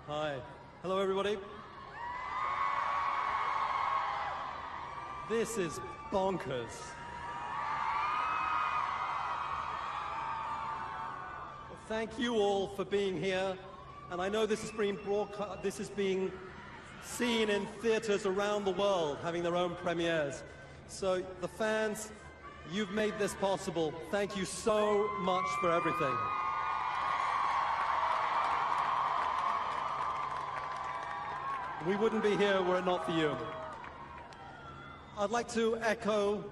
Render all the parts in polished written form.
Hi. Hello, everybody. This is bonkers. Well, thank you all for being here. And I know this is being broadcast, this is being seen in theaters around the world, having their own premieres. So the fans, you've made this possible. Thank you so much for everything. We wouldn't be here were it not for you. I'd like to echo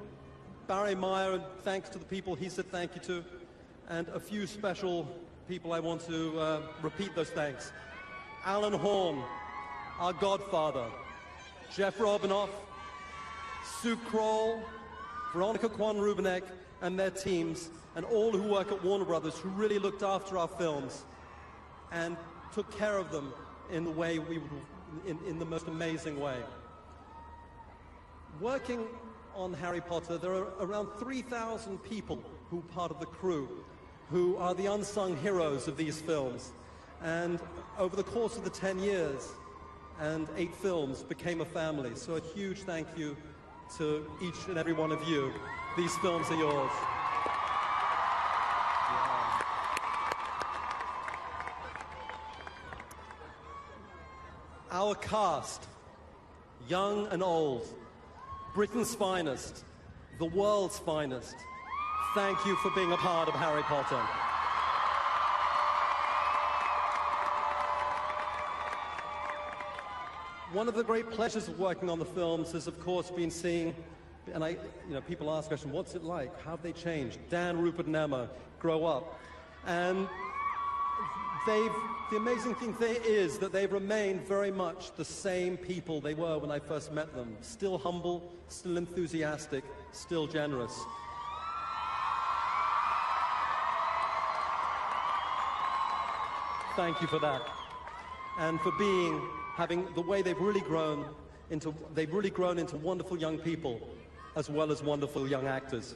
Barry Meyer, and thanks to the people he said thank you to, and a few special people I want to repeat those thanks. Alan Horn, our godfather, Jeff Robinoff, Sue Kroll, Veronica Kwan-Rubenek and their teams, and all who work at Warner Brothers who really looked after our films and took care of them in the way we would, in the most amazing way. Working on Harry Potter, there are around 3,000 people who are part of the crew, who are the unsung heroes of these films. And over the course of the 10 years and 8 films became a family. So a huge thank you to each and every one of you. These films are yours. Our cast, young and old, Britain's finest, the world's finest, thank you for being a part of Harry Potter. One of the great pleasures of working on the films has, of course, been seeing, and people ask the question, what's it like? How have they changed? Dan, Rupert, and Emma grow up. And the amazing thing is that they've remained very much the same people they were when I first met them. Still humble, still enthusiastic, still generous. Thank you for that. And for having the way they've really grown into wonderful young people, as well as wonderful young actors.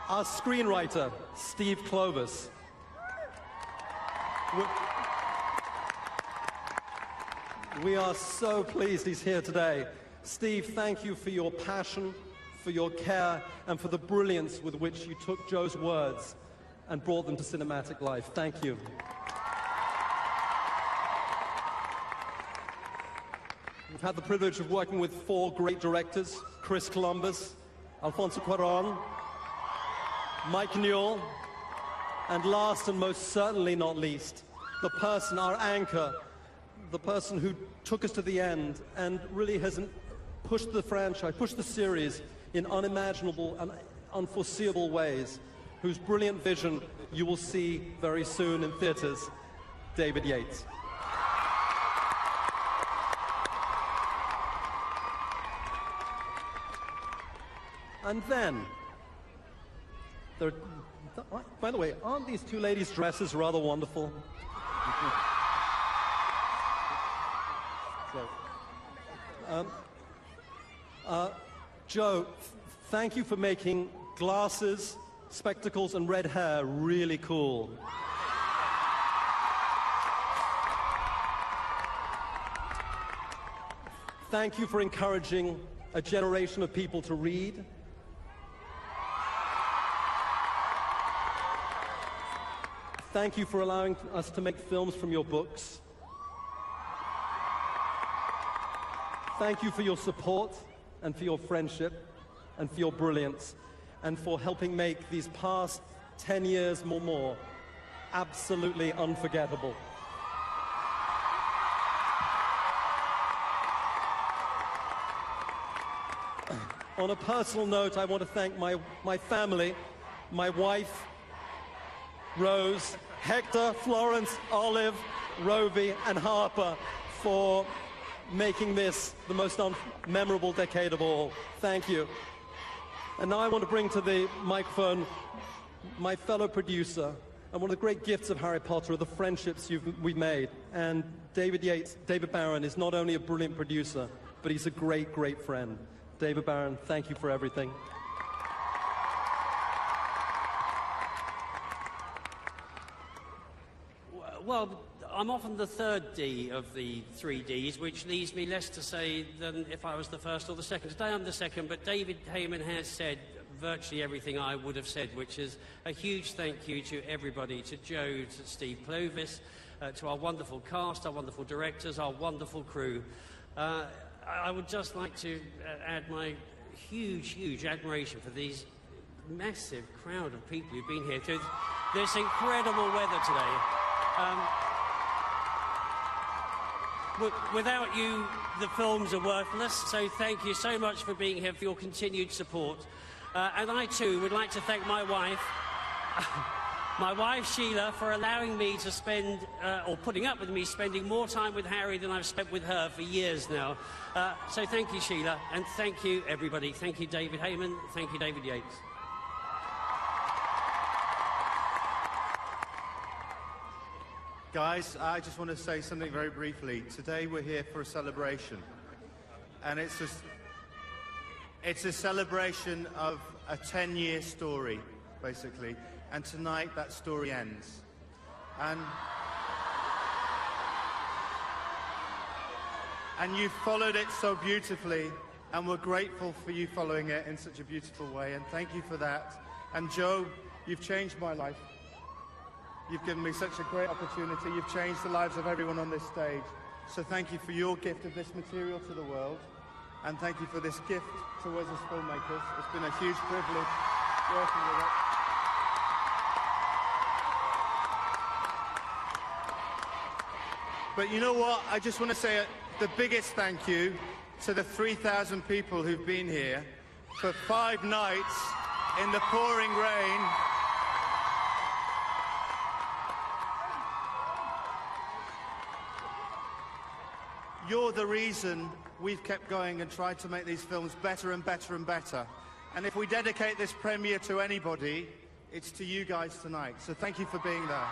Our screenwriter, Steve Kloves. We are so pleased he's here today. Steve, thank you for your passion, for your care, and for the brilliance with which you took Joe's words and brought them to cinematic life. Thank you. We've had the privilege of working with 4 great directors, Chris Columbus, Alfonso Cuarón, Mike Newell, and last and most certainly not least, the person, our anchor, the person who took us to the end and really has pushed the franchise, pushed the series in unimaginable and unforeseeable ways, whose brilliant vision you will see very soon in theaters, David Yates. And then, by the way, aren't these 2 ladies' dresses rather wonderful? Joe, thank you for making glasses, spectacles, and red hair really cool. Thank you for encouraging a generation of people to read. Thank you for allowing us to make films from your books. Thank you for your support and for your friendship and for your brilliance and for helping make these past 10 years more absolutely unforgettable. On a personal note, I want to thank my family, my wife, Rose, Hector, Florence, Olive, Rovi, and Harper for making this the most memorable decade of all. Thank you. And now I want to bring to the microphone my fellow producer. And one of the great gifts of Harry Potter are the friendships we've made. And David Yates, David Barron, is not only a brilliant producer, but he's a great, great friend. David Barron, thank you for everything. Well, I'm often the third D of the three Ds, which leaves me less to say than if I was the first or the second. Today I'm the second, but David Heyman has said virtually everything I would have said, which is a huge thank you to everybody, to Joe, to Steve Clovis, to our wonderful cast, our wonderful directors, our wonderful crew. I would just like to add my huge, huge admiration for these massive crowd of people who've been here through this incredible weather today. Without you, the films are worthless, so thank you so much for being here, for your continued support. And I, too, would like to thank my wife, my wife, Sheila, for allowing me to spend, or putting up with me spending more time with Harry than I've spent with her for years now. So thank you, Sheila, and thank you, everybody. Thank you, David Heyman. Thank you, David Yates. Guys, I just want to say something very briefly. Today we're here for a celebration, and it's a celebration of a 10-year story, basically, and tonight that story ends. And you followed it so beautifully, and we're grateful for you following it in such a beautiful way, and thank you for that. And Joe, you've changed my life. You've given me such a great opportunity. You've changed the lives of everyone on this stage. So thank you for your gift of this material to the world. And thank you for this gift to us as filmmakers. It's been a huge privilege working with it. But you know what? I just want to say the biggest thank you to the 3,000 people who've been here for 5 nights in the pouring rain. You're the reason we've kept going and tried to make these films better and better and better. And if we dedicate this premiere to anybody, it's to you guys tonight. So thank you for being there.